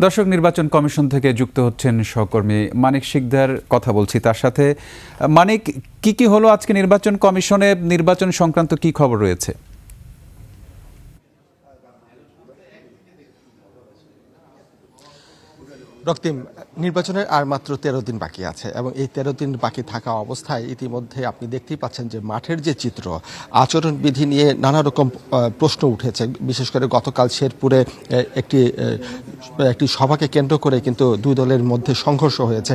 দর্শক, নির্বাচন কমিশন থেকে যুক্ত হচ্ছেন সহকর্মী মানিক শিকদার। কথা বলছি তার সাথে। মানিক, কি হলো আজকে নির্বাচন কমিশনে? নির্বাচন সংক্রান্ত কি খবর রয়েছে? রক্তিম, নির্বাচনের আর মাত্র ১৩ দিন বাকি আছে এবং এই ১৩ দিন বাকি থাকা অবস্থায় ইতিমধ্যে আপনি দেখতেই পাচ্ছেন যে মাঠের যে চিত্র, আচরণবিধি নিয়ে নানা রকম প্রশ্ন উঠেছে। বিশেষ করে গতকাল শেরপুরে একটি সভাকে কেন্দ্র করে কিন্তু দুই দলের মধ্যে সংঘর্ষ হয়েছে।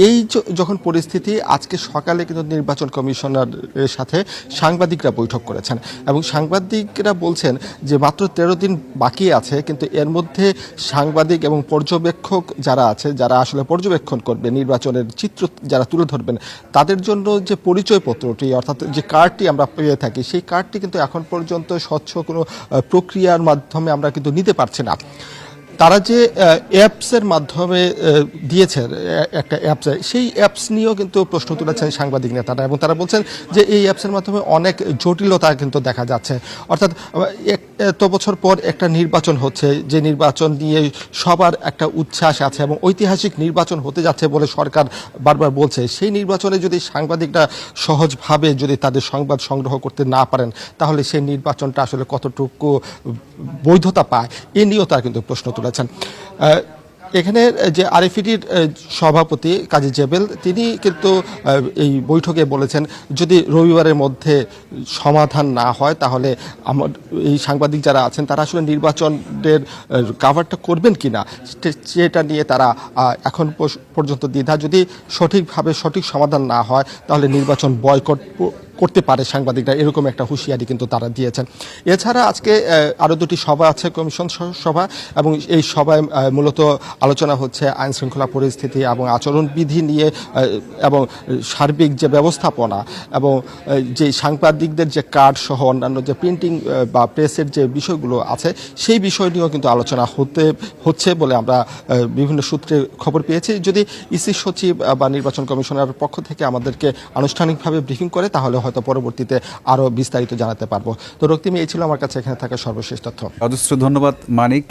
এই যখন পরিস্থিতি, আজকে সকালে কিন্তু নির্বাচন কমিশনারের সাথে সাংবাদিকরা বৈঠক করেছেন এবং সাংবাদিকরা বলছেন যে মাত্র ১৩ দিন বাকি আছে, কিন্তু এর মধ্যে সাংবাদিক এবং পর্যবেক্ষক যারা আছে, যারা আসলে পর্যবেক্ষণ করবে, নির্বাচনের চিত্র যারা তুলে ধরবেন, তাদের জন্য যে পরিচয়পত্রটি অর্থাৎ যে কার্ডটি আমরা পেয়ে থাকি, সেই কার্ডটি কিন্তু এখন পর্যন্ত স্বচ্ছ কোনো প্রক্রিয়ার মাধ্যমে আমরা কিন্তু নিতে পারছি না। তারা যে অ্যাপসের মাধ্যমে দিয়েছে, একটা অ্যাপস, সেই অ্যাপস নিয়েও কিন্তু প্রশ্ন তুলেছেন সাংবাদিক নেতারা এবং তারা বলছেন যে এই অ্যাপসের মাধ্যমে অনেক জটিলতা কিন্তু দেখা যাচ্ছে। অর্থাৎ এত বছর পর একটা নির্বাচন হচ্ছে, যে নির্বাচন নিয়ে সবার একটা উচ্ছ্বাস আছে এবং ঐতিহাসিক নির্বাচন হতে যাচ্ছে বলে সরকার বারবার বলছে। সেই নির্বাচনে যদি সাংবাদিকরা সহজভাবে যদি তাদের সংবাদ সংগ্রহ করতে না পারেন, তাহলে সেই নির্বাচনটা আসলে কতটুকু বৈধতা পায়, এ নিয়েও তারা কিন্তু প্রশ্ন তুলেছেন। এখানে যে আরএফইডির সভাপতি কাজী জেবেল, তিনি কিন্তু এই বৈঠকে বলেছেন যদি রবিবারের মধ্যে সমাধান না হয়, তাহলে এই সাংবাদিক যারা আছেন তারা আসলে নির্বাচনের কাভারটা করবেন কিনা সেটা নিয়ে তারা এখন পর্যন্ত দ্বিধা। যদি সঠিকভাবে সঠিক সমাধান না হয়, তাহলে নির্বাচন বয়কট করতে পারে সাংবাদিকরা, এরকম একটা হুঁশিয়ারি কিন্তু তারা দিয়েছেন। এছাড়া আজকে আরও দুটি সভা আছে, কমিশন সভা, এবং এই সভায় মূলত আলোচনা হচ্ছে আইন শৃঙ্খলা পরিস্থিতি এবং আচরণবিধি নিয়ে এবং সার্বিক যে ব্যবস্থাপনা এবং যে সাংবাদিকদের যে কার্ড সহ অন্যান্য যে প্রিন্টিং বা প্রেসের যে বিষয়গুলো আছে, সেই বিষয় নিয়েও কিন্তু আলোচনা হচ্ছে বলে আমরা বিভিন্ন সূত্রে খবর পেয়েছি। যদি ইসি সচিব বা নির্বাচন কমিশনার পক্ষ থেকে আমাদেরকে আনুষ্ঠানিকভাবে ব্রিফিং করে, তাহলে হয়তো পরবর্তীতে আরো বিস্তারিত জানাতে পারবো। তো রক্তিম, এই ছিল আমার কাছে এখানে থাকা সর্বশেষ তথ্য। অজস্র ধন্যবাদ মানিক।